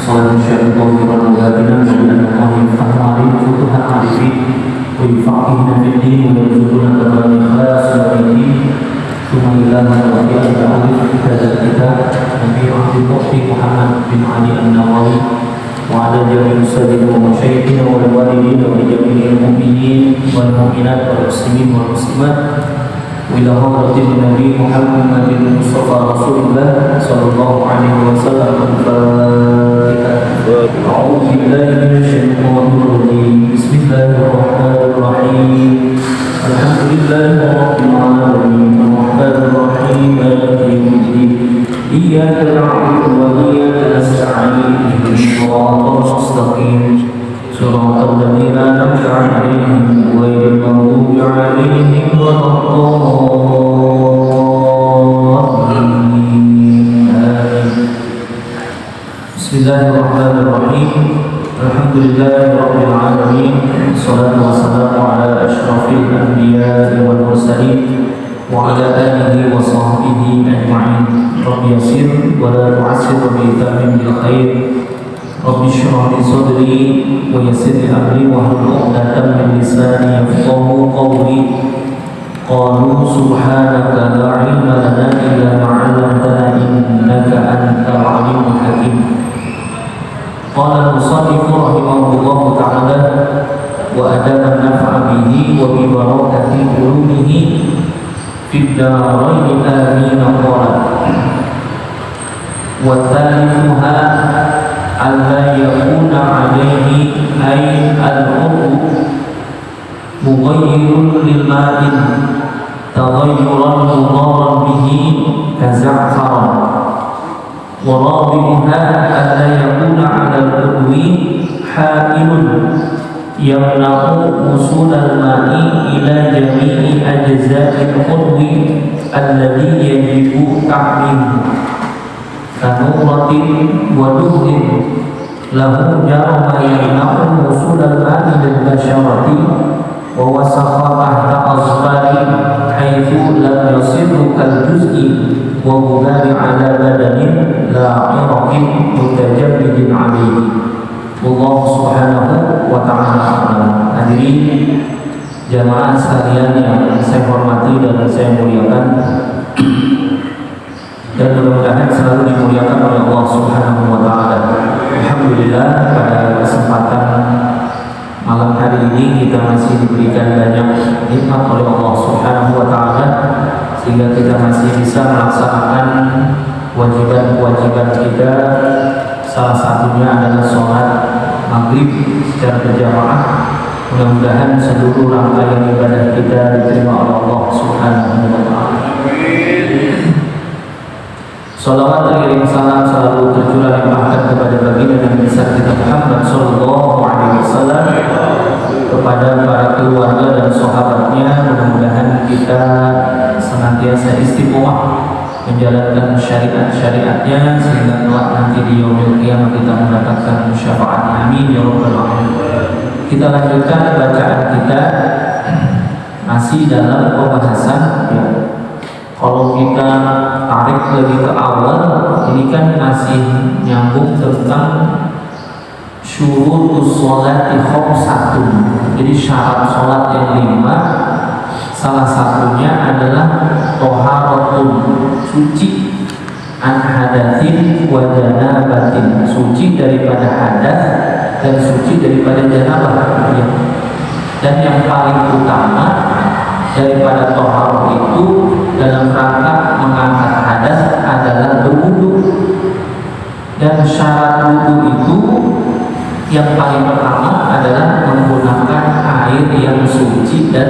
صلاة الشيطان والمغادرين ومن الله يفتح عليهم فتوح العارفين ويفقهنا في الدين ويرزقنا تمام الإخلاص والدين ثم إلى من وفي الألف هذا الكتاب نبي عبد المؤمن محمد بن علي النووي وعلى جميع المسلمين ومشايخنا والوالدين ولجميع المؤمنين والمؤمنات والمسلمين والمسلمات وإلى حضرة النبي محمد المصطفى رسول الله صلى الله عليه وسلم. أعوذ بالله من الشيطان الرجيم. بسم الله الرحمن الرحيم. الحمد لله رب العالمين الرحمن الرحيم مالك يوم الدين إياك نعبد وإياك نستعين اهدنا الصراط المستقيم صراط الذين أنعمت عليهم غير المغضوب عليهم ولا الضالين. بسم الله الرحمن الرحيم. الحمد لله رب العالمين والصلاة والسلام على أشرف الأنبياء والمرسلين وعلى آله وصحبه أجمعين. رب يسر ولا تعسر وبيتمم بالخير. رب اشرح لي صدري ويسر لي أمري واحلل عقدة من لساني يفقهوا قولي. قالوا سبحانك لا علم لنا إلا ما علمتنا إنك أنت العليم الحكيم. قال المصنف رحمه الله تعالى وأدام النفع به وببركة علومه في الدارين آمين. قال وثالثها ألا يكون عليه أي العضو مغير للماء تغيرا مضارا به كزعفران. ورابعها ألا يكون على العضو حائل يمنع وصول الماء إلى جميع أجزاء العضو الذي يجب تعميمه كنورة ودهن له جرم يمنع وصول الماء للبشرة ووسخ تحت أظفار حيث لم يصل كالجزء وغبار على بدن لا عرق متجمد عليه. Allah subhanahu wa ta'ala. Hadirin jamaah sekalian yang saya hormati dan saya muliakan, dan mudah-mudahan selalu dimuliakan oleh Allah subhanahu wa ta'ala. Alhamdulillah pada kesempatan malam hari ini kita masih diberikan banyak nikmat oleh Allah subhanahu wa ta'ala sehingga kita masih bisa melaksanakan kewajiban kita. Salah satunya adalah sholat maghrib secara berjamaah. Mudah-mudahan seluruh rangkaian ibadah kita diterima oleh Allah subhanahu wa ta'ala. Salawat dan salam selalu tercurah limpahkan kepada baginda Nabi besar kita Muhammad sallallahu alaihi wasallam, kepada para keluarga dan sahabatnya. Mudah-mudahan kita senantiasa istiqomah menjalankan syariat-syariatnya sehingga kelak nanti di yaumil qiyamah kita mendapatkan syafaat. Amin ya rabbal alamin. Kita lanjutkan bacaan kita masih dalam pembahasan ya. Kalau kita tarik lagi ke awal, ini kan masih nyambung tentang syurutus sholati khamsatun. Jadi syarat sholat yang 5, salah satunya adalah toharatun, suci, an hadatsin wa janabatin, suci daripada hadas dan suci daripada janabah ya. Dan yang paling utama daripada toharat itu dalam rangka mengangkat hadas adalah berwudu. Dan syarat wudu itu yang paling pertama adalah menggunakan air yang suci dan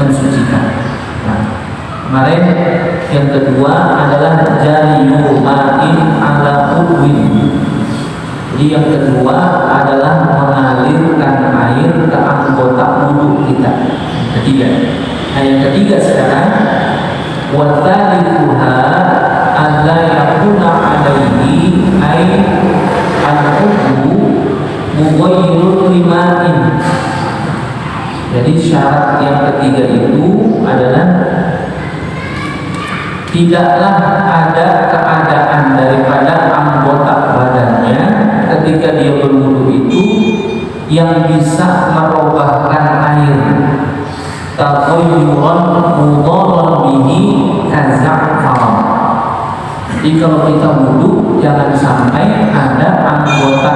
mensucikan. Nah, kemarin yang kedua adalah jariyu ma'in ala udwin. Jadi yang kedua adalah mengalirkan air ke anggota wudu kita. Ketiga. Nah, yang ketiga sekarang wa thalithuha alla yakuna alaihi ay al-udhu mughayyirun lima'in. Jadi syarat yang ketiga itu adalah tidaklah ada keadaan daripada anggota badannya ketika ketika dia berwudu itu yang bisa merubahkan air taghayyuran mudharan bihi kaza'faran. Jadi kalau kita wudu jangan sampai ada anggota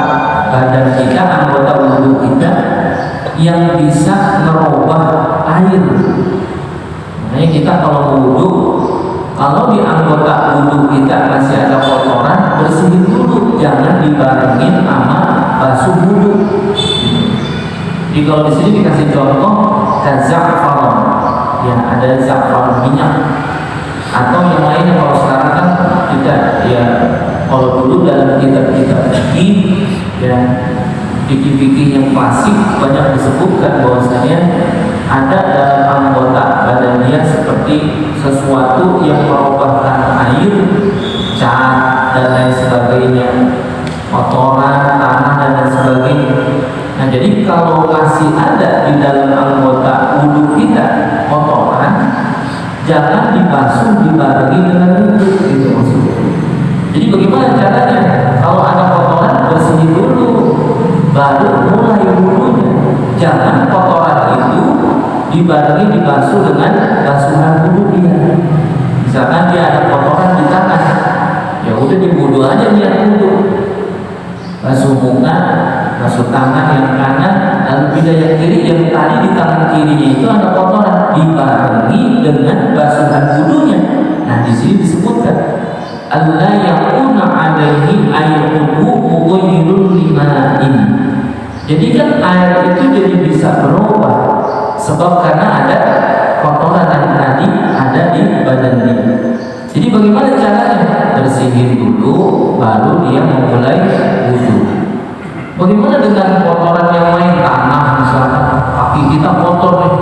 badan kita, anggota wudu kita yang bisa merubah air. Makanya kita kalau wudu, kalau di anggota wudu kita masih ada kotoran, bersihin dulu, jangan dibarengin sama basuh wudu. Jadi kalau di sini dikasih contoh kaza'faran, ya ada za'faran minyak, atau yang lainnya. Kalau sekarang kan tidak, ya kalau dulu dalam kitab-kitab fikih, ya fikih-fikih yang klasik banyak disebutkan bahwasanya ada dalam anggota badan dia seperti sesuatu yang merubahkan air, cat dan lain sebagainya, kotoran, tanah dan lain sebagainya. Nah, jadi kalau masih ada di dalam anggota wudu kita kotoran, jangan dibasuh dibarengi dengan wudu, gitu maksudnya. Jadi bagaimana caranya? Kalau ada kotoran, bersihin dulu, baru mulai wudunya. Jangan kotoran itu dibarengi dibasuh dengan basuhan wudu dia. Misalkan dia ada kotoran di tangan, ya udah diwudu aja niat wudu. Basuh muka, basuh tangan yang kanan, lalu pindah yang kiri. Yang tadi di tangan kirinya itu ada kotoran, dibarengi dengan basuhan wudunya. Nah, di sini disebutkan alla yakuna alaihi ayyuhu mughayyirun lima'in. Jadi kan air itu jadi bisa berubah sebab karena ada kotoran yang tadi ada di badan dia. Jadi bagaimana caranya? Bersihin dulu, baru dia memulai wudu. Bagaimana dengan kotoran yang lain, tanah misalnya, kaki kita kotor nih,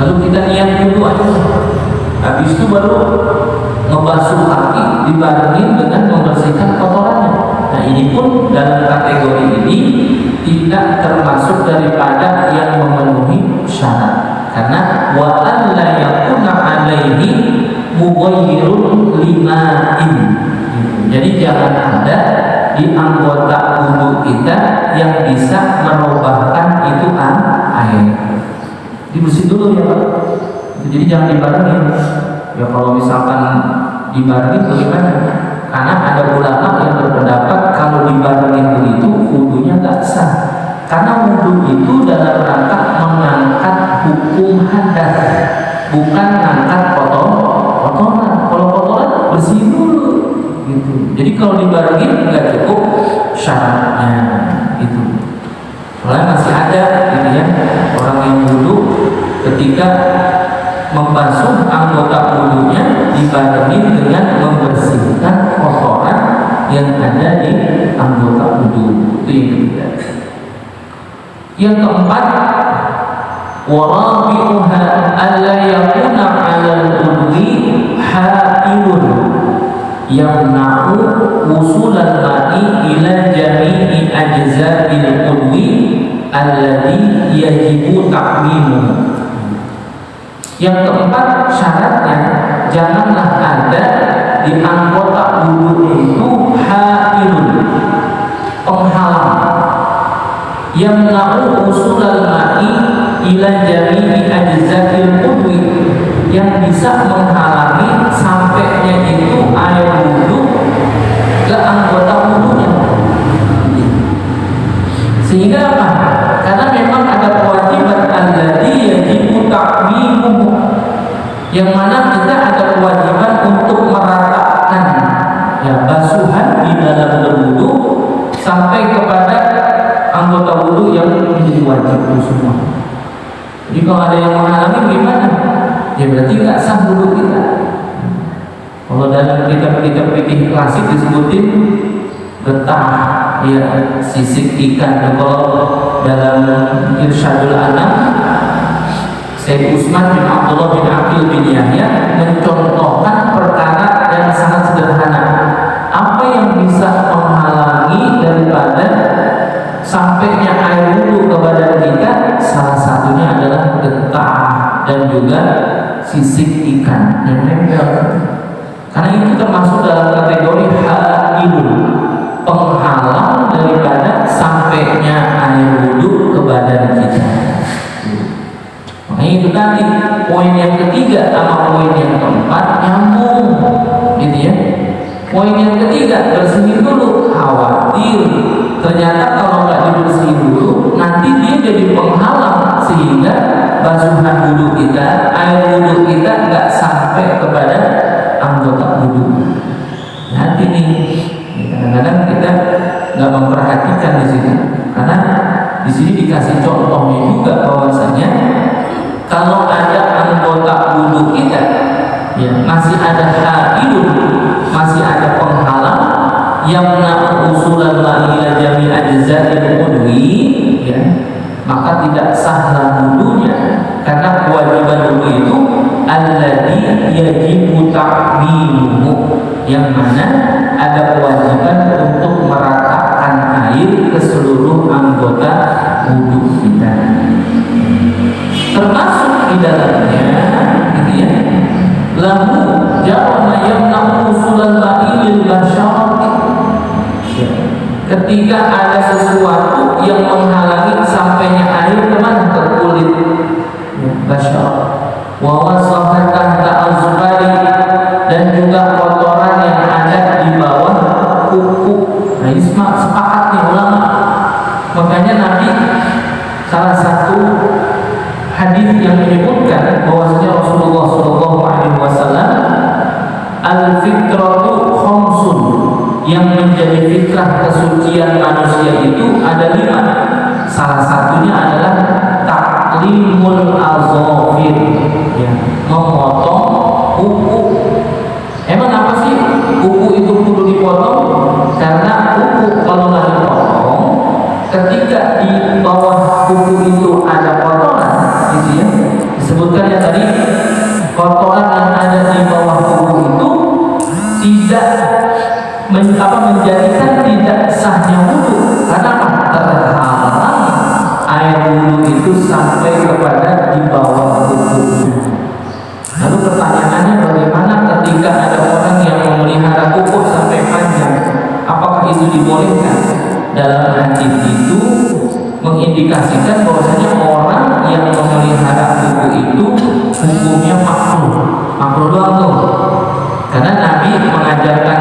lalu kita niat wudu aja, habis itu baru ngebasuh kaki dibarengin dengan membersihkan kotorannya. Nah, ini pun dalam kategori ini tidak termasuk daripada yang memenuhi syarat, karena wa an la yakuna alaihi mughayyirun lima'in. Jadi jangan ada di anggota wudu kita yang bisa merubahkan itu air. Dibersih dulu ya Pak. Jadi jangan dibarengin. Ya kalau misalkan dibarengin bagaimana? Karena ada ulama yang berpendapat kalau dibarengin begitu wudunya nggak sah. Karena wudu itu dalam rangka mengangkat hukum hadas, bukan mengangkat kotoran. Kalau kotoran bersih dulu, gitu. Jadi kalau dibarengin nggak cukup syaratnya, gitu. Soalnya masih ada, gitu ya, orang yang wudu ketika membasuh anggota wudunya dibarengi dengan membersihkan kotoran yang ada di anggota wudu. Itu yang ketiga. Yang keempat, warabi'uha alla yakuna 'alal udwi ha'ilun yamna'u wusulan ma'i ila jami'i ajza'il udwi alladhi yajibu ta'mimuhu. Yang keempat, syaratnya janganlah ada di anggota wudu itu ha'ilun, penghalang, yang na'u usulal ma'i ila jami'i ajza'il udwi, yang bisa menghalangi sampainya itu air wudu ke anggota wudunya. Sehingga apa? Karena memang ada kewajiban alladhi yajibu ta'mimuhu, yang mana kita ada kewajiban untuk meratakan ya basuhan di dalam berwudu sampai kepada anggota wudu yang menjadi wajib itu semua. Jadi kalau ada yang menghalangi gimana? Ya berarti nggak sah wudu kita. Kalau dalam kitab-kitab fikih klasik disebutin getah, ya sisik ikan. Dan kalau dalam Irsyadul Anam, Syekh Utsman bin Abdullah bin Aqil bin Yahya mencontohkan perkara yang sangat sederhana. Apa yang bisa menghalangi daripada sampainya air wudu ke badan kita? Salah satunya adalah getah dan juga sisik ikan yang nempel. Karena itu termasuk dalam kategori ha'ilun, penghalang agak memperhatikan di sini, karena di sini dikasih contohnya juga bahwasanya kalau ada anggota wudhu kita ya masih ada haidun, masih ada penghalang yang usulan la ila jami ajza'il udwi ya, maka tidak sahlah wudunya, karena kewajiban wudu itu alladzi yajibu ta'mimuhu, yang mana ada kewajiban untuk meratakan air ke seluruh anggota wudu kita, termasuk di dalamnya gitu ya, lahu jawama yamna'u usulan la'ilil basyarati, ketika ada sesuatu yang menghalangi sampainya air kemana, ke kulit basyar, wa wasafa tahta azfari, dan juga kotoran yang ada di bawah kuku. Nah ini sepakat nih ulama, makanya Nabi salah satu hadis yang menyebutkan bahwasanya Rasulullah SAW al-fitratu khamsun, yang menjadi fitrah kesucian manusia itu ada 5. Salah satunya adalah taklimul azofir ya, memotong kuku. Emang apa sih kuku itu kudu dipotong? Karena kuku kalau nggak dipotong, ketika di bawah kuku itu ada kotoran gitu ya, disebutkan ya tadi, kotoran yang ada di bawah kuku itu tidak menjadikan tidak sahnya wudu, karena terhalang air wudu itu sampai kepada di bawah kuku. Lalu pertanyaannya, bagaimana ketika ada orang yang memelihara kuku sampai panjang, apakah itu dibolehkan? Dalam hadis itu mengindikasikan bahwasanya orang yang memelihara kuku itu hukumnya makruh doang tuh, karena Nabi mengajarkan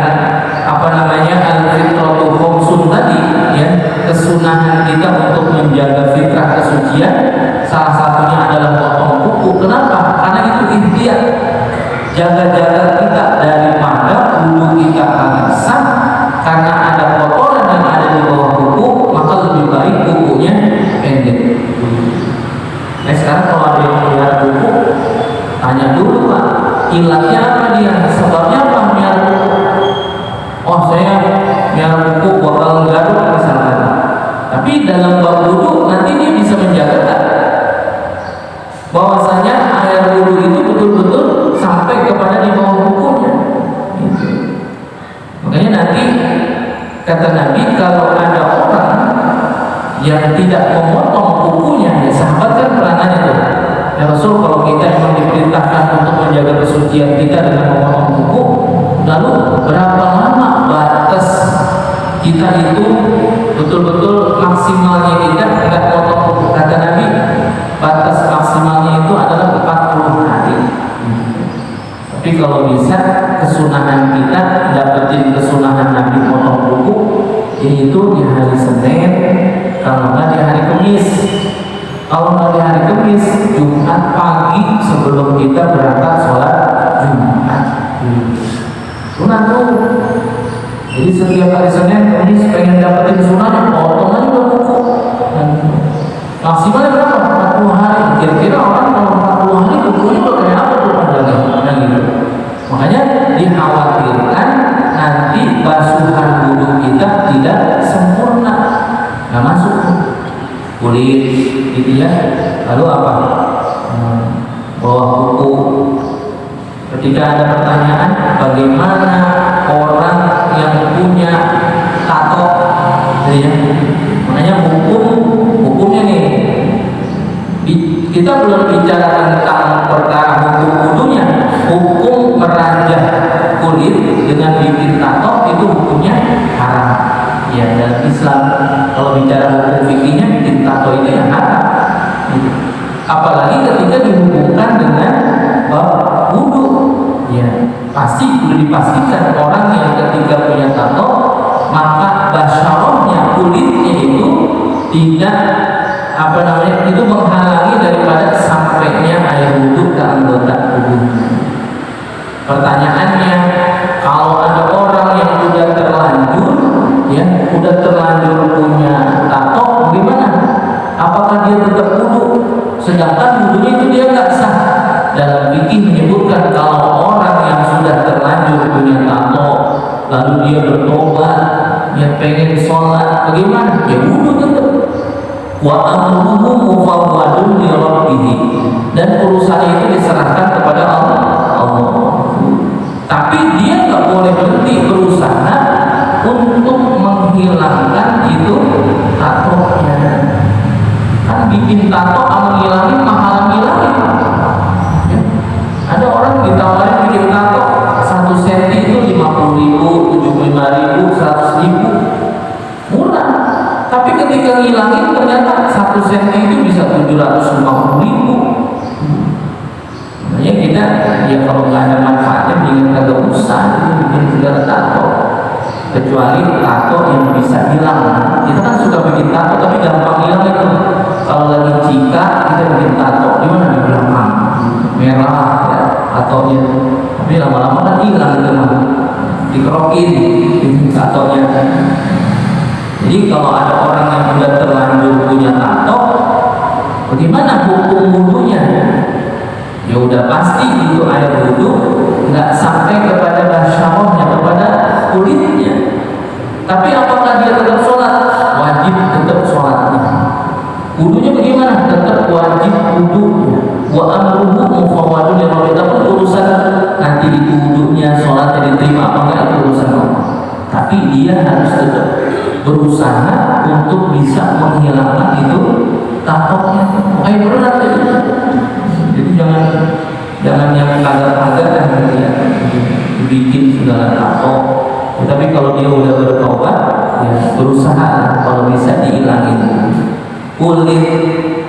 al-fitratu khamsun tadi ya, kesunahan kita untuk menjaga fitrah kesucian, salah satunya adalah potong kuku. Kenapa? Karena itu ikhtiar, jaga-jaga kita daripada wudu kita akan sah, karena ada kotoran yang ada di bawah kuku, maka lebih baik kukunya pendek. Nah sekarang kalau ada yang melihara kuku, tanya dulu Pak, ilatnya apa dia? Sebabnya apa melihara kuku? Oh saya melihara kuku bakal garuk misalkan. Tapi dalam bab wudu nanti dia bisa menjaga bahwasanya air wudu itu betul-betul sampai kepada di bawah kukunya. Gitu. Makanya nanti kata Nabi, kalau ada orang yang tidak memotong kukunya, ya sahabat kan pernah nanya tuh, ya Rasul, kalau kita memang diperintahkan untuk menjaga kesucian kita dengan memotong kuku, lalu berapa lama batas kita itu betul-betul maksimalnya kita tidak potong kuku? Kata Nabi, batas maksimalnya itu adalah 40 hari. Tapi kalau bisa kesunahan kita dapetin kesunahan Nabi potong kuku, yaitu di hari Senin, kalau nggak di hari Kamis. Kalau nggak di hari Kamis, Jumat pagi sebelum kita berangkat sholat Jumat. Sunat tuh. Jadi setiap hari Senin, Kamis pengen dapetin sunat, potong aja kuku. Maksimalnya berapa? 40 hari. Kira-kira orang kalau 40 hari kukunya kayak apa tuh panjangnya? Nah gitu. Makanya dikhawatirkan nanti basuhan wudu kita tidak sempurna, nggak masuk kulit gitu ya. Lalu apa? Bawah kuku. Ketika ada pertanyaan, bagaimana orang yang punya tato, ya? Makanya hukumnya nih. Kita belum bicara tentang perkara hukum wudunya. Hukum meranjang kulit dengan bikin tato itu hukumnya haram. Ya, dalam Islam kalau bicara hukum fikihnya, bikin tato itu yang haram. Gitu. Apalagi ketika dihubungkan dengan bab wudu, ya pasti sudah dipastikan orang yang ketika punya tato, maka basyarahnya, kulitnya itu tidak itu menghalangi daripada sampainya air wudu ke anggota tubuh. Pertanyaannya, kalau ada orang yang sudah terlanjur, ya sudah terlanjur punya tato, bagaimana? Apakah dia tetap wudu? Sedangkan wudunya itu dia nggak sah. Dalam fikih menyebutkan kalau orang yang sudah terlanjur punya tato, lalu dia bertobat, dia pengen sholat, bagaimana? Ya wudu tetap. Wa amruhu mufawwadun li rabbih, dan urusannya itu diserahkan kepada Allah. Tapi dia nggak boleh berhenti berusaha untuk menghilangkan itu tatonya. Kan bikin tato sama ngilangin mahal ngilangin. Ya. Ada orang ditawarin bikin tato 1 cm itu 50.000, 75.000, 100.000, murah. Tapi ketika ngilangin ternyata 1 cm itu bisa 750.000. Makanya kita ya kalau nggak ada manfaatnya mendingan kagak usah bikin segala tato, kecuali tato yang bisa hilang. Kita kan suka bikin tato tapi gampang hilang itu. Kalau lagi cika kita bikin tato di mana, di belakang merah ya tatonya, tapi lama-lama kan hilang itu mah, dikerokin tatonya. Jadi kalau ada orang yang sudah terlanjur punya tato, bagaimana hukum wudunya? Ya udah pasti itu air wudu nggak sampai kepada basyarahnya, kepada kulitnya. Tapi apakah dia tetap sholat? Wajib tetap sholatnya. Wudunya bagaimana? Tetap wajib wudunya. Wa amruhu mufawwadun li rabbih, pun urusan nanti di wudunya sholatnya diterima apa enggak itu urusan Allah. Tapi dia harus tetap berusaha untuk bisa menghilangkan itu tatoknya. Makanya berat itu. Jadi jangan yang agak-agak ya, bikin segala tato. Tapi kalau dia udah bertobat, ya berusaha kalau bisa dihilangin kulit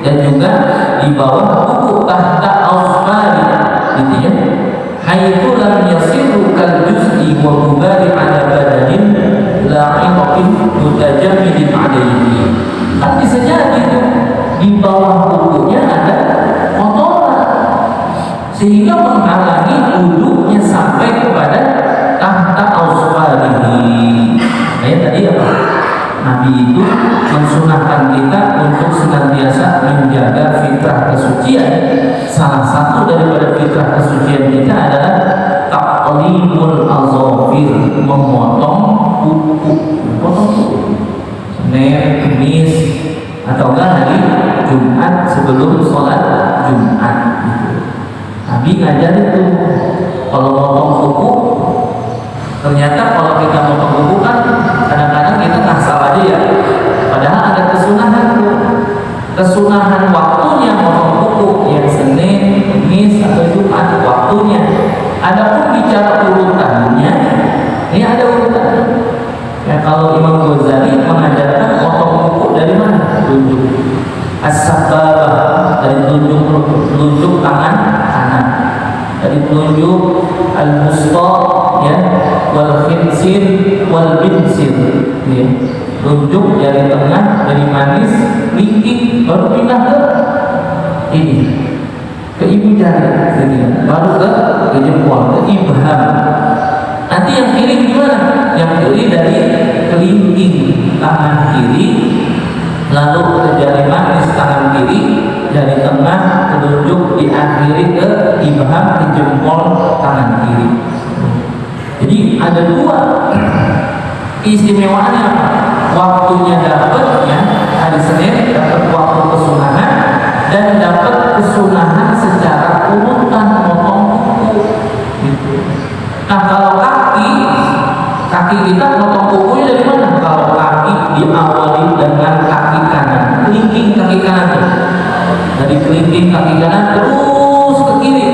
dan juga di bawah kuku tahta ausmari, gitu ya. Haitsu lam yasiru kal juz'i wa mubari ala badanin la'iqin mutajammidin alaihi. Kan bisa jadi itu di bawah kukunya ada kotoran sehingga menghalangi wudunya sampai kepada tahta ausfarihi. Tadi apa? Nabi itu mensunahkan kita untuk senantiasa menjaga fitrah kesucian. Salah satu daripada fitrah kesucian kita adalah taqlimul azafir, memotong kuku. Potong kuku. Senin, Kamis, atau hari Jumat sebelum sholat Jumat. Nabi ngajar itu kalau motong kuku, ternyata kalau kita motong kuku kan kadang-kadang kita ngasal aja ya, padahal ada kesunahan tuh, kesunahan waktunya motong kuku yang Senin, Kamis atau Jumat waktunya. Adapun bicara urutannya, ini ada urutan. Ya kalau Imam Ghazali mengajarkan motong kuku dari mana? Telunjuk as-sababah, dari telunjuk tangan kanan, dari telunjuk al-wusta ya, wal khinsir wal binsir ya. Telunjuk jari tengah, jari manis, kelingking, baru pindah ke ini, ke ibu jari, baru ke jempol, ke ibham. Nanti yang kiri gimana? Yang kiri dari kelingking tangan kiri, lalu ke jari manis tangan kiri, jari tengah telunjuk diakhiri ke ibham, ke jempol tangan kiri. Jadi ada dua keistimewaannya. Waktunya dapat ya, hari Senin dapat waktu kesunahan dan dapat kesunahan secara urutan motong kuku gitu. Nah kalau kaki kita motong kukunya dari mana? Kalau kaki diawali dengan kaki kanan, kelingking kaki kanan, dari kelingking kaki kanan terus ke kiri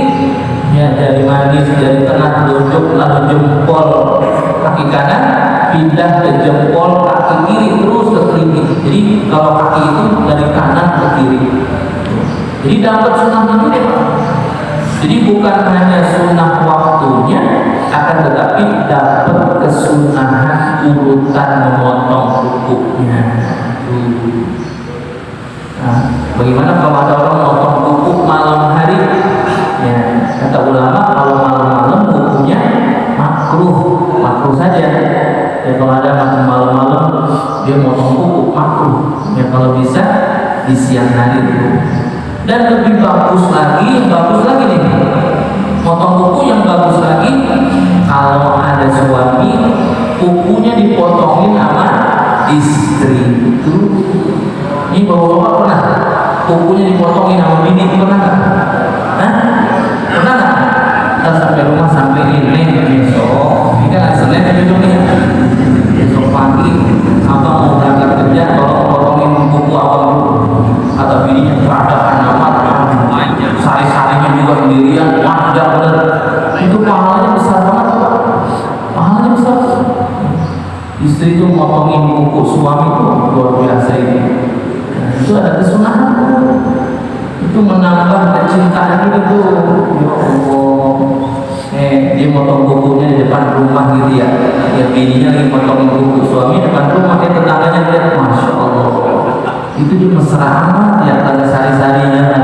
ya, dari manis, dari tengah telunjuk, lalu jempol kaki kanan, pindah ke jempol kaki kiri, terus ke kelingking. Jadi kalau kaki itu dari kanan ke kiri, jadi dapat sunnahnya juga. Jadi bukan hanya sunnah waktunya, akan tetapi dapat kesunahan urutan memotong kukunya. Nah, bagaimana kalau ada orang memotong kuku malam hari? Ya, kata ulama kalau malam-malam kukunya makruh saja. Ya kalau ada malam-malam dia motong kuku makruh. Ya kalau bisa di siang hari itu. Dan lebih bagus lagi nih, motong kuku yang bagus lagi kalau ada suami kukunya dipotongin sama istri itu. Ini bapak-bapak pernah kukunya dipotongin sama bini, pernah nggak? Pernah nggak? Kita sampai rumah sampai ini besok, ini kan Senin besok nih, besok pagi abang mau berangkat kerja, tolong potongin kuku abang dulu. Kata bininya peradaban amat, sari-sarinya juga sendirian, panjang bener. Itu pahalanya besar banget, pahalanya besar. Istri itu motongin kuku suami itu luar biasa ini. Itu ada kesunahan, itu menambah kecintaan itu. Ya Allah, dia motong kukunya di depan rumah gitu ya. Ya bininya lagi motongin kuku suami depan rumah, dia tetangganya lihat, masya Allah. Itu dia mesra amat ya, ada sari-sarinya kan.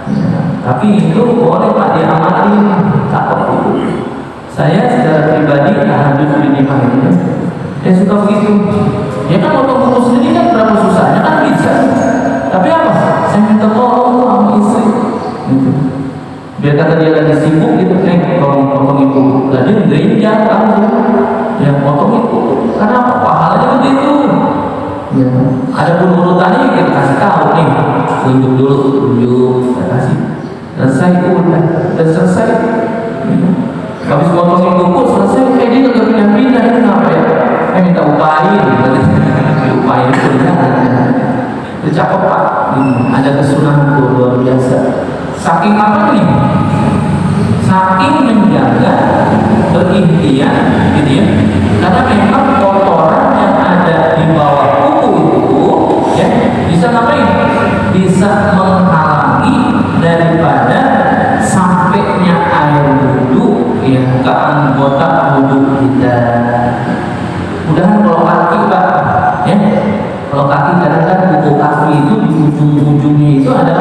Ya, tapi itu boleh Pak diamatin, tak perlu. Saya secara pribadi alhamdulillah dinikah itu, saya suka begitu. Ya kan motong kuku sendiri kan berapa susahnya kan bisa. Tapi apa? Saya minta tolong sama istri. Gitu. Biar kata dia lagi sibuk gitu, tolong potong ibu. Jadi gereja kamu, ya potong ibu. Karena apa? Pahalanya begitu. Ya. Ada pun urutannya kita kasih tahu nih, tunjuk dulu, saya kasih. Selesai udah selesai. Ya. Habis potongin kuku selesai, dia nggak pindah-pindah itu kenapa ya? Saya minta upahin, upahin itu itu cakep Pak. Ada kesunahan itu luar biasa. Saking apa nih? Saking menjaga berikhtiar, gitu ya. Karena memang kotoran yang ada di bawah kuku itu, ya bisa ngapain? Bisa menghalangi daripada sampainya air wudhu ya ke anggota wudhu kita. Mudahan kalau kaki Pak, ya kalau kaki kadang-kadang kuku kaki itu di ujung-ujungnya itu ada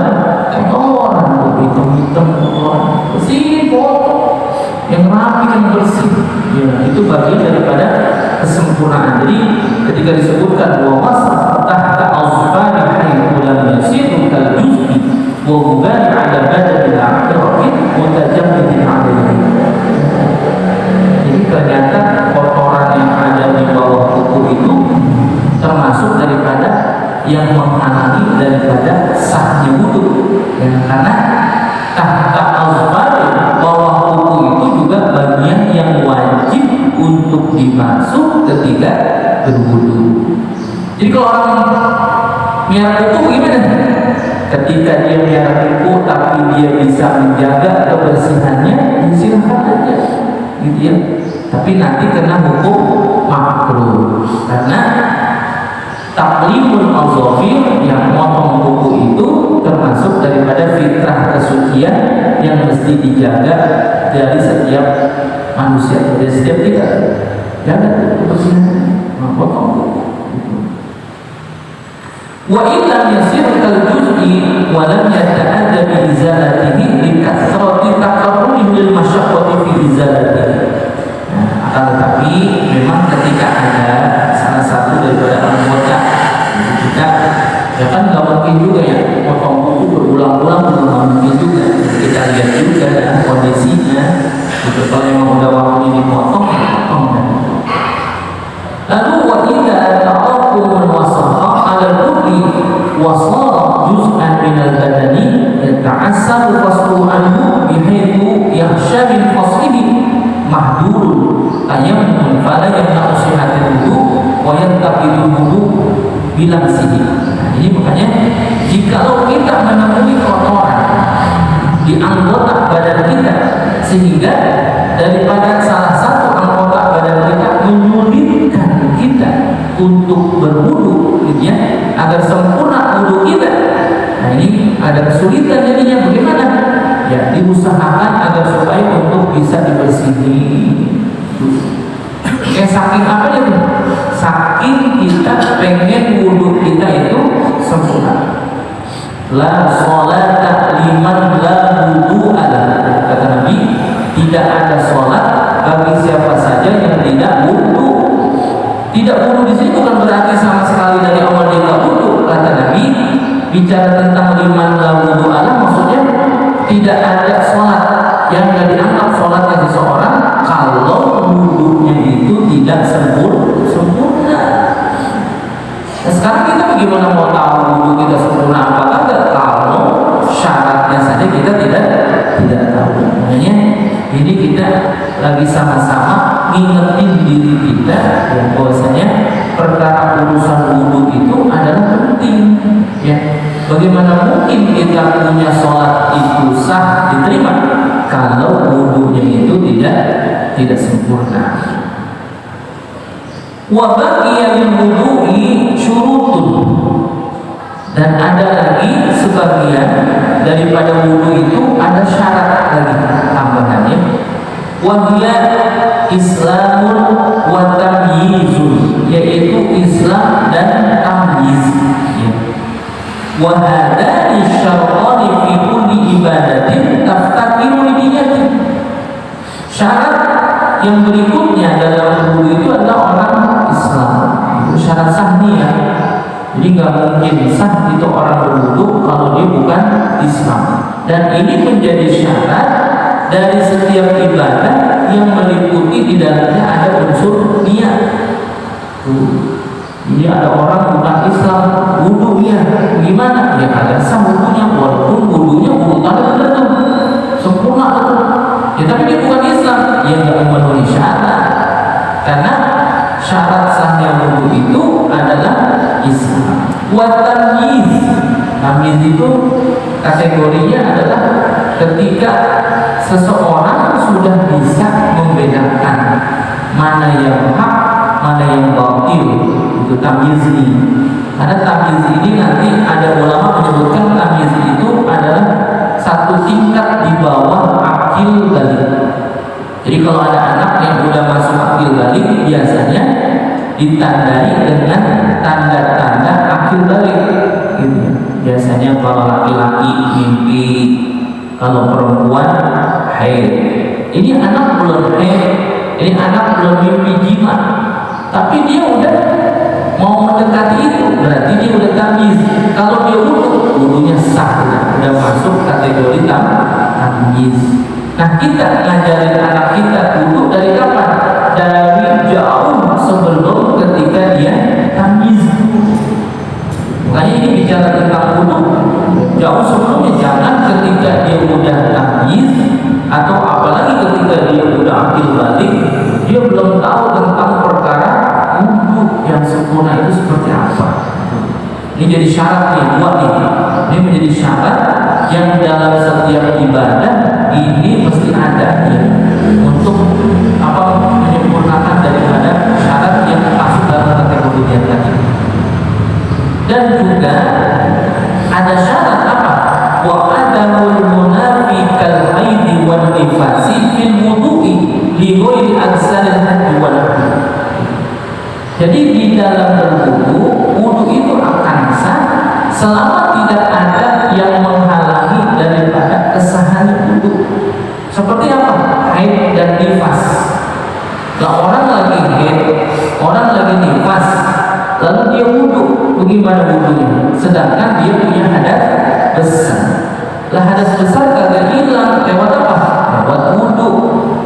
kotoran, hitam-hitam kotoran, bersih kotor, yang rapi dan bersih. Ya, itu bagian daripada kesempurnaan. Jadi ketika disebutkan bahwa tahta al-zubani haythu lam yasiru kal juz'i wa hubani ala badal al-akhirati mutajammidin alaihi. Jadi ternyata kotoran yang ada di bawah kuku itu termasuk daripada yang menghalangi daripada sahnya wudu. Ya, karena tahta al-zubani bawah kuku itu juga bagian yang wajib untuk dimasuk ketika berwudu. Jadi kalau orang miara kuku gimana? Ketika dia miara kuku tapi dia bisa menjaga kebersihannya, silakan aja, gitu ya. Tapi nanti kena hukum makruh karena taklimul azafir, yang motong kuku itu termasuk daripada fitrah kesucian yang mesti dijaga dari setiap manusia, dari setiap kita. Jaga kebersihan, potong kuku. Wa illam yasir kal juz'i wa lam yata'adda bi izalatihi li kathrati taqarrubihi lil masyaqqati fi izalatihi. Akan tetapi memang ketika ada salah satu daripada anggota kita, ya kan nggak mungkin juga ya potong kuku berulang-ulang, nggak mungkin juga. Kita lihat juga kondisinya. Gitu. Kalau memang udah waktunya dipotong, potong kan. Lalu wa idza taqaqqum wasakha 'ala al-rubi wa sara juz'an min al-badani yata'assaru faslu anhu bihaitsu yakhsha min faslihi mahdurun tayammum fala yamna'u sihhatul wudu wa yantaqidu wudu bilamsihi. Nah, ini makanya jikalau kita menemui kotoran di anggota badan kita sehingga daripada salah satu anggota badan kita menyulitkan kita untuk berwudu, gitu ya, agar sempurna wudu kita. Nah, ini ada kesulitan jadinya bagaimana? Ya, diusahakan agar supaya untuk bisa dibersihin. Saking apa ya? Saking kita pengen wudu kita itu sempurna. La sholata liman la wudu'a lahu. Kata Nabi, tidak ada sholat bagi siapa saja yang tidak wudu. Tidak wudu di sini bukan berarti bicara tentang liman la wudu ala, maksudnya tidak ada sholat yang nggak dianggap sholatnya seseorang kalau wudunya itu tidak sempurna. Nah, sekarang kita bagaimana mau tahu wudu kita sempurna apa kagak kalau syaratnya saja kita tidak tahu. Makanya ini kita lagi sama-sama ngingetin diri kita yang bahwasanya perkara urusan wudu itu adalah penting ya. Bagaimana mungkin kita punya sholat itu sah diterima kalau wudunya itu tidak sempurna. Wa baqiya min wudu'i syurutun, dan ada lagi sebagian daripada wudu itu ada syarat lagi tambahannya. Wa hiya islamun wa tamyizun, yaitu Islam dan tamyiz. Wa hadani syartani fi kulli ibadatin taftakiru li niyatin. Syarat yang berikutnya dalam wudu itu adalah orang Islam. Itu syarat sah niat. Jadi nggak mungkin sah itu orang berwudu kalau dia bukan Islam. Dan ini menjadi syarat dari setiap ibadah yang meliputi di dalamnya ada unsur niat. Jadi ada orang bukan Islam wudunya gimana? Ya ada sah wudunya, walaupun wudunya wudu betul sempurna betul. Ya tapi dia bukan Islam, ya nggak memenuhi syarat. Karena syarat sahnya wudu itu adalah Islam. Wa tamyiz, tamyiz itu kategorinya adalah ketika seseorang sudah bisa membedakan mana yang hak, mana yang batil. Itu tamyiz ini. Karena tamyiz ini nanti ada ulama menyebutkan tamyiz itu adalah satu tingkat di bawah akil balik. Jadi kalau ada anak yang sudah masuk akil balik, biasanya ditandai dengan tanda-tanda akil balik. Gitu. Biasanya kalau laki-laki mimpi, kalau perempuan haid. Ini anak belum haid, ini anak belum mimpi jima, tapi dia udah mau mendekati itu, berarti dia udah tamyiz. Kalau dia wudunya sah, udah masuk kategori tamyiz. Nah, kita ngajarin anak kita wudu dari kapan? Dari jauh sebelum ketika dia tamyiz. Makanya ini bicara tentang wudu jauh sebelumnya, jangan ketika dia udah tamyiz atau apalagi ketika dia udah akil balik, dia belum tahu tentang perkara wudu yang sempurna itu seperti apa. Ini jadi syarat nih, dua nih. Ini menjadi syarat yang dalam setiap ibadah ini mesti ada ya, untuk menyempurnakan daripada syarat yang masuk dalam kategori yang tadi. Dan juga ada syarat apa? Wa adamul munafiqal haidi wan nifasi fil wudu'i li ghairi aksaril haddi wal haddi. Jadi di dalam wudu itu akan sah selama tidak ada yang menghalangi daripada kesahan wudu. Seperti apa? Haid dan nifas. Kalau orang lagi haid, orang lagi nifas, lalu dia wudu, bagaimana wudunya? Sedangkan dia punya hadas besar. Lah hadas besar kagak hilang lewat apa? Lewat wudu.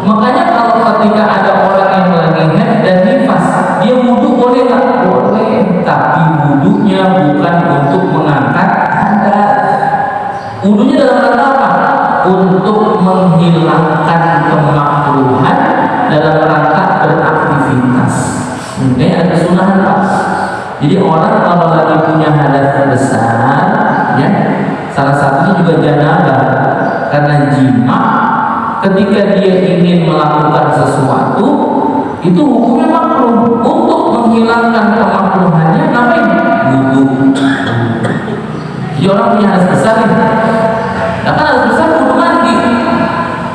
Makanya kalau ketika ada orang yang lagi haid dan nifas, dia wudu boleh nggak? Boleh. Tapi wudunya bukan untuk mengangkat hadas. Wudunya dalam rangka apa? Untuk menghilangkan kemakruhan dalam rangka beraktivitas. Mungkin ada kesunahan Pak. Jadi orang kalau lagi punya hadas besar, ya, salah satunya juga janabah karena jima, ketika dia ingin melakukan sesuatu, itu hukumnya makruh. Untuk menghilangkan kemakruhannya, ngapain? Wudu. Jadi orang punya hadas besar, nah kan hadas besar wudu mandi,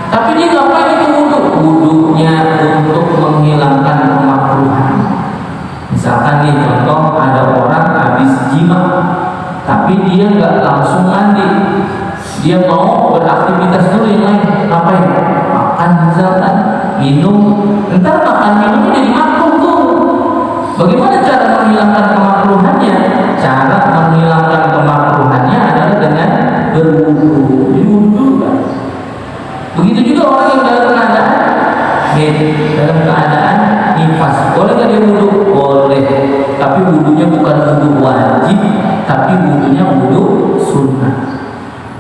tapi dia ngapain itu wudu? Wudunya untuk menghilangkan kemakruhan. Misalkan nih contoh, ada orang habis jima, tapi dia nggak langsung mandi, dia mau beraktivitas dulu yang lain. Ngapain? Makan misalkan, minum. Entar makan minum jadi makruh tuh. Bagaimana cara menghilangkan kemakruhannya? Cara menghilangkan kemakruhannya wajib, tapi wudunya wudu sunnah.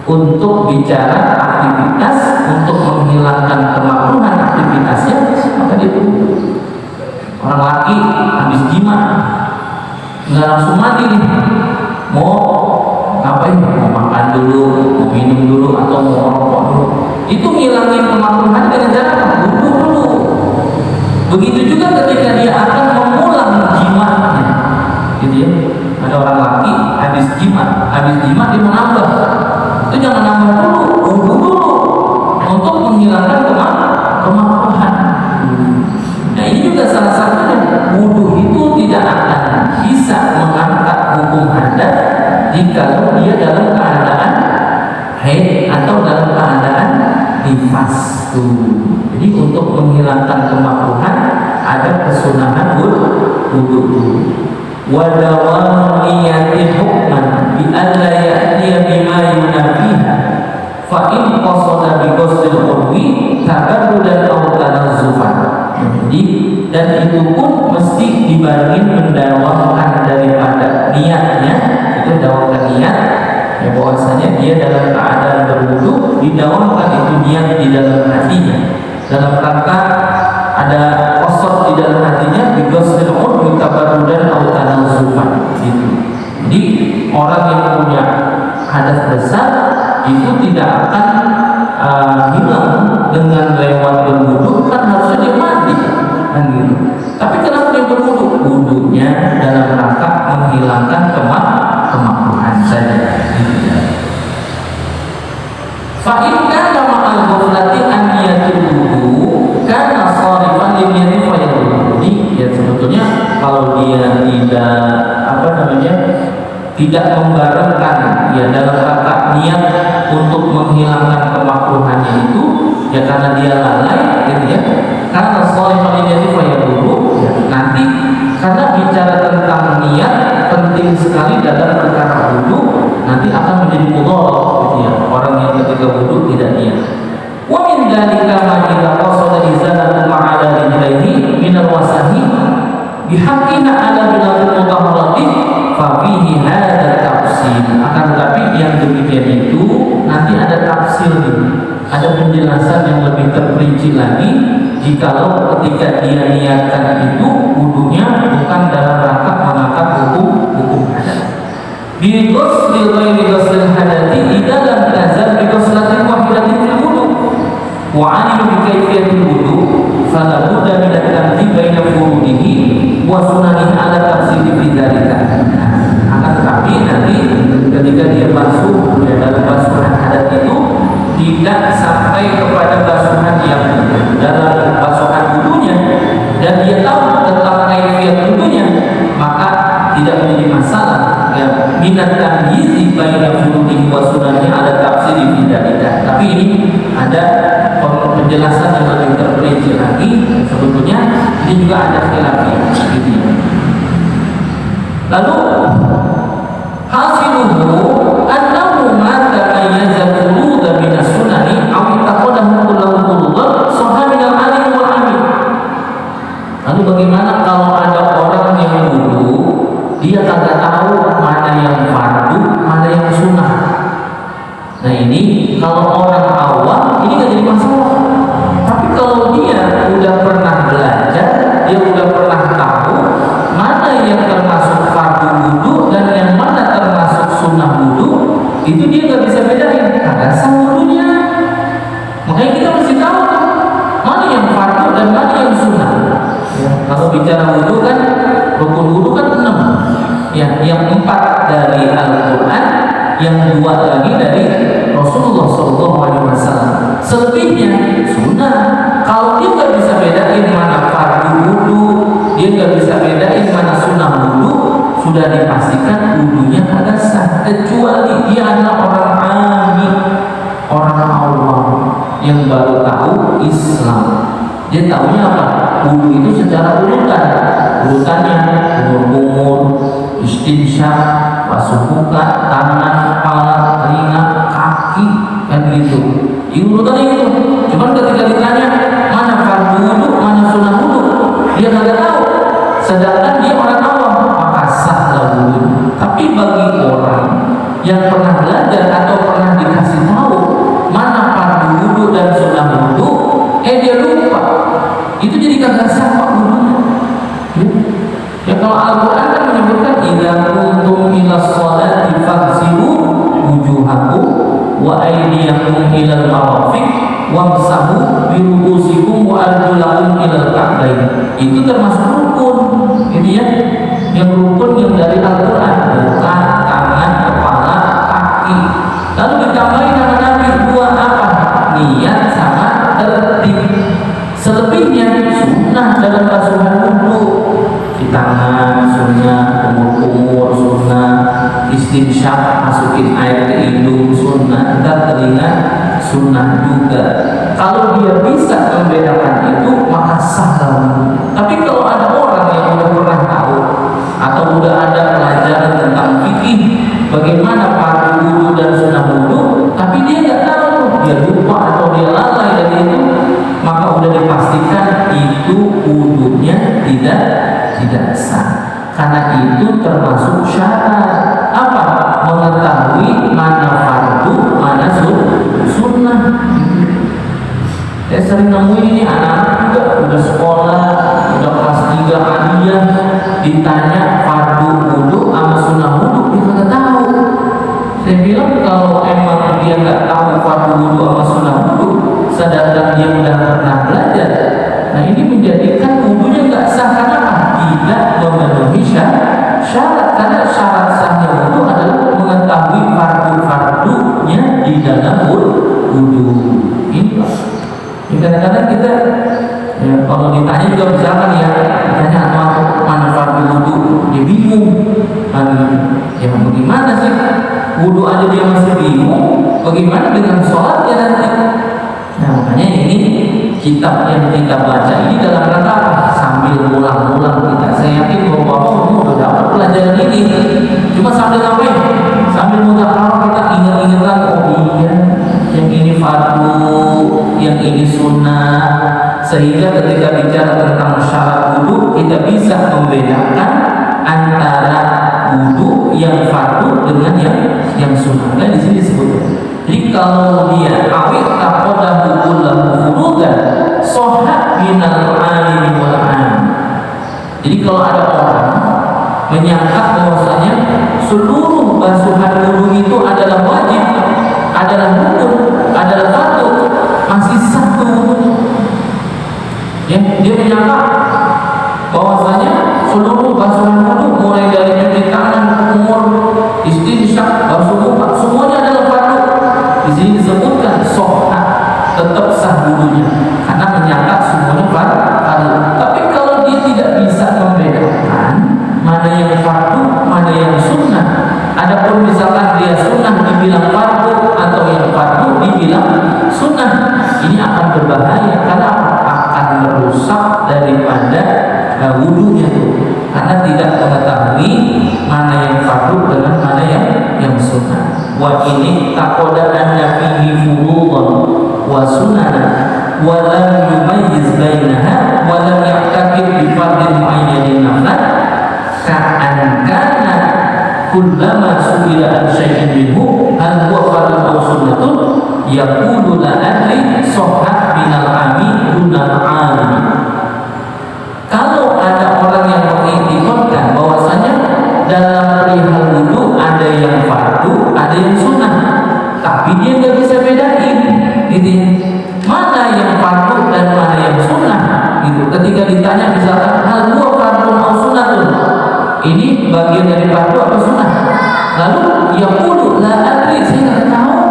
Untuk bicara aktivitas, untuk menghilangkan kemakruhan aktivitasnya, maka dia wudu. Orang laki habis jima nggak langsung mandi nih, mau ngapain? Mau makan dulu, mau minum dulu, atau mau merokok dulu. Itu ngilangin kemakruhan dengan cara wudu dulu. Begitu juga ketika dia akan mengulang jimanya, gitu ya. Ada orang laki habis jima dia mau nambah, itu jangan nambah dulu, wudu dulu untuk menghilangkan kemakruhan. Nah ini juga salah satunya, wudu itu tidak akan bisa mengangkat hukum hadas jika dia dalam keadaan haid atau dalam keadaan nifas. Jadi untuk menghilangkan kemakruhan ada kesunahan wudu. Wa dawamu niyatin hukman bi alla ya'tiya bima yunafiha fa in qasada bi qasdil urwi tabarrudan aw tanazzufan. Jadi dan itu pun mesti dibanding mendawamkan daripada niatnya, itu dawamkan niat ya, bahwasanya dia dalam keadaan berwudu, didawamkan itu niat di dalam hatinya dalam rangka ada qasad di dalam hatinya, biqasdil urwi tabarrudan aw tanazzufan gitu. Jadi orang yang punya hadas besar itu tidak akan hilang dengan lewat berwudu, kan harusnya dia mandi kan gitu. Tapi kenapa dia berwudu? Wudunya dalam rangka menghilangkan kemakruhan saja gitu. Fa in kana ma'al ghaflati an niyatil wudu kana sharifan li niyatin fa yawdu. Jadi ya sebetulnya kalau dia tidak membarengkan ya dalam rangka niat untuk menghilangkan kemakruhannya itu ya karena dia lalai gitu ya, karena sharifan li niyatin fa yawdu ya, nanti karena bicara tentang niat penting sekali dalam perkara wudu, nanti akan menjadi mudhara gitu ya, orang yang ketika wudu tidak niat. Wa min dzalika ma idza qasada izalatu ma'ala rijlaihi min al-wasahi bihaqqina ala bilatil mutahharati fa fihi hadza tafsir. Akan tetapi yang demikian itu nanti ada tafsir, ada penjelasan yang lebih terperinci lagi jikalau ketika dia niatkan itu wudunya bukan dalam rangka mengangkat hukum hadas. Bi ghusli ghairi ghusli hadati idza lam tazal bi ghuslatin wahidatin fil wudu wa 'alimu bi kayfiyatil wudu fala budda min at-tamthil baina furudihi wa sunanihi ala tafsir fi dzalika. Akan tetapi nanti ketika dia basuh ya, dalam basuhan hadas itu tidak sampai kepada basuhan yang dalam basuhan wudunya dan dia tahu tentang kaifiyat wudunya, maka tidak menjadi masalah ya, minat tamyiz baina furudihi wa sunanihi ala tafsir fi dzalika. Tapi ini ada penjelasan yang lebih terperinci lagi. Sebetulnya ini juga ada khilafiyah gitu. Lalu hasiluhu annahu ma tamayyaza furuda min as-sunani aw taqaddama kullu furudh sahha min al-alim wal amil. Lalu bagaimana kalau ada orang yang wudu dia kagak tahu mana yang fardu, mana yang sunnah? Nah ini kalau orang awam ini nggak jadi masalah. Tapi kalau dia udah pernah belajar, dia udah pernah tahu mana yang termasuk fardu wudu dan yang mana termasuk sunnah wudu, itu dia nggak bisa bedain, ada sama wudunya. Makanya kita mesti tahu mana yang fardu dan mana yang sunnah. Ya, kalau bicara wudu kan rukun wudu kan 6. Ya, yang 4 dari Al-Quran, yang 2 lagi dari Rasulullah SAW. Selebihnya sunnah. Kalau dia nggak bisa bedain mana fardu wudu, dia nggak bisa bedain mana sunnah wudu, sudah dipastikan wudunya kagak sah, kecuali dia adalah orang amil, orang awam yang baru tahu Islam. Dia tahunya apa? Wudu itu secara urutannya umur, istinsyak, basuh muka, tangan, kepala, telinga, kaki, kan gitu. Urutannya itu. Cuman ketika ditanya mana fardu wudu, mana sunnah wudu, dia nggak tahu. Sedangkan dia orang awam, maka sahlah wudu. Tapi kuntum ila sholati faghsilu wujuhakum wa aydiyakum ila al-marafiq wamsahu bi ru'usikum wa arjulakum ila al-ka'bayn. Itu termasuk rukun. Ini ya, yang rukun yang dari Al-Qur'an, muka, tangan, kepala, kaki. Lalu ditambahin nama Nabi dua apa? Niat sama tertib. Selebihnya sunnah dalam basuhan wudu. Di tangan sunnah, kumur-kumur sunnah, istinsyaq masukin air ke hidung sunnah, dan telinga sunnah juga. Kalau dia bisa membedakan itu maka sah wudu. Tapi kalau ada orang yang sudah pernah tahu atau sudah ada pelajaran tentang fikih bagaimana fardu wudu dan sunnah wudu, tapi dia nggak tahu, dia lupa atau dia lalai dari itu, maka sudah dipastikan itu wudunya tidak sah. Karena itu termasuk syarat apa? Mengetahui mana fardu, mana sunnah. Saya sering nemuin ini anak juga udah sekolah, udah kelas 3 aliyah, ditanya fardu wudu sama sunnah wudu dia nggak tahu. Saya bilang kalau emang dia nggak tahu fardu wudu sama sunnah wudu, sedangkan dia udah pernah belajar, nah ini menjadikan wudunya nggak sah. Karena tidak memenuhi syarat. Karena syarat sahnya wudu adalah mengetahui fardu-fardunya di dalam wudu. Ini kadang-kadang kita ya, kalau ditanya juga misalkan ya, ditanya apa mana fardu wudu, dia bingung. Ya bagaimana sih wudu aja dia masih bingung, bagaimana dengan sholat ya nanti? Nah makanya ini kitab yang kita baca ini dalam rangka sambil ulang-ulang kita. Saya yakin bahwa kamu sudah dapat pelajaran ini, cuma sambil ngapain? Sambil mudzakarah kita ingat-ingat lagi, oh iya, yang ini fardu, yang ini sunnah, sehingga ketika bicara tentang syarat wudu kita bisa membedakan antara wudu yang fardu dengan yang sunnah. Dan di sini disebutkan. Jadi kalau dia awit taqadahu kullahu furudan sohat binal alim wal alim. Jadi kalau ada orang menyangka bahwasanya seluruh basuhan wudu itu adalah wajib, adalah rukun, adalah fardu, masih satu wudu. Ya, dia menyangka bahwasanya seluruh basuhan wudu mulai dari cuci tangan, kumur, istinsyaq, basuh muka semuanya adalah fardu. Di sini disebutkan sohat, tetap sah wudunya karena menyangka semuanya fardu. Tapi kalau dia tidak bisa membedakan mana yang fardu, mana yang sunnah, adapun misalkan dia sunnah dibilang fardu atau yang fardu dibilang sunnah, ini akan berbahaya karena akan merusak daripada wudunya itu, karena tidak mengetahui mana yang fardu dengan mana yang sunnah. Wa ini taqaddana fihi furudhan wa sunnah wa lam yumayyiz bainaha wa lam ya'taqid bi fardin mu'ayyanin naflan ka'an kana kullama su'ila an syai'in minhu hal huwa fardun aw sunnatun yaqulu la adri sahhat minal ami dunal alimi. Kalau ada orang yang mengiktikadkan bahwasanya dalam perihal wudu ada yang fardu, ada yang sunnah, tapi dia nggak bisa bedain, gitu ya. Mana yang fardu dan mana yang sunnah, gitu. Ketika ditanya misalkan hal huwa fardun aw sunnatun, ini bagian dari fardu atau sunnah? Lalu yaqulu la adri, saya nggak tahu.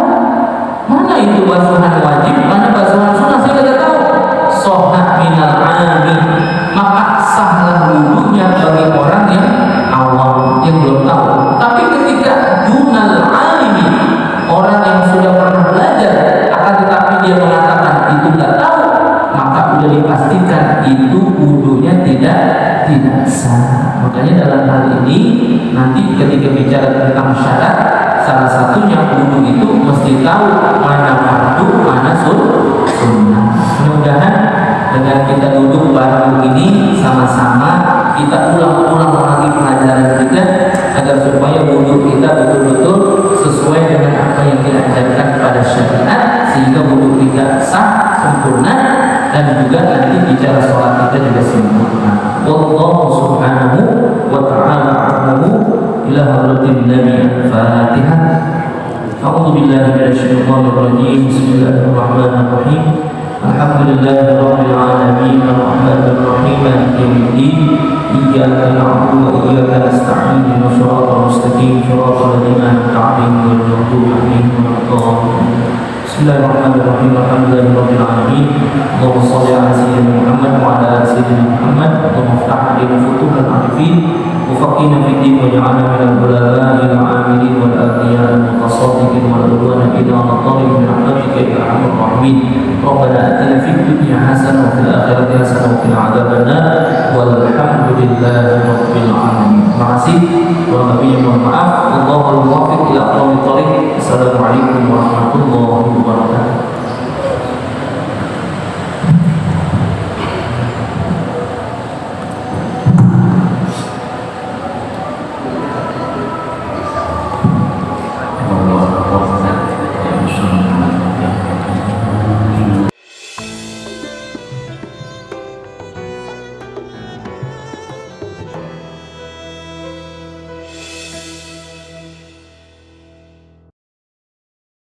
Mana itu basuhan wajib, mana basuhan sunnah, saya nggak tahu. Sohat minal ami, maka sahlah wudunya bagi orang yang awam, yang belum tahu. Tapi ketika dunal alimi, orang yang sudah pernah belajar akan tetapi dia mengatakan itu nggak tahu, maka sudah dipastikan itu wudunya tidak sah. Makanya dalam hal ini nanti ketika bicara tentang syarat, salah satunya wudu itu mesti tahu mana fardu, mana sunnah. Mudah-mudahan dengan kita duduk bareng ini sama-sama kita ulang-ulang lagi pelajaran kita agar supaya wudu kita betul-betul sesuai dengan apa yang diajarkan pada syariat, sehingga wudu kita sah, sempurna, dan juga nanti bicara sholat kita juga sempurna. Wallahu subhanahu wa ta'ala a'lamu إلى حضرة النبي الفاتحة. أعوذ بالله من الشيطان الرجيم. بسم الله الرحمن الرحيم. الحمد لله رب العالمين الرحمن الرحيم مالك يوم الدين إياك نعبد وإياك نستعين اهدنا الصراط المستقيم صراط الذين أنعمت عليهم غير المغضوب عليهم ولا الضالين. بسم الله الرحمن الرحيم. الحمد لله رب العالمين. اللهم صل على سيدنا محمد وعلى آل سيدنا محمد. اللهم افتح علينا فتوح العارفين وفقهنا في الدين واجعلنا من العلماء العاملين والأغنياء المتصدقين والرضوان إلى الطالب برحمتك يا أرحم الراحمين. ربنا آتنا في الدنيا حسنة وفي الآخرة حسنة وقنا عذاب النار والحمد لله رب العالمين. Terima kasih. Kurang lebihnya mohon maaf. Wallahul muwaffiq ila aqwamit thoriq. Assalamualaikum warahmatullahi wabarakatuh.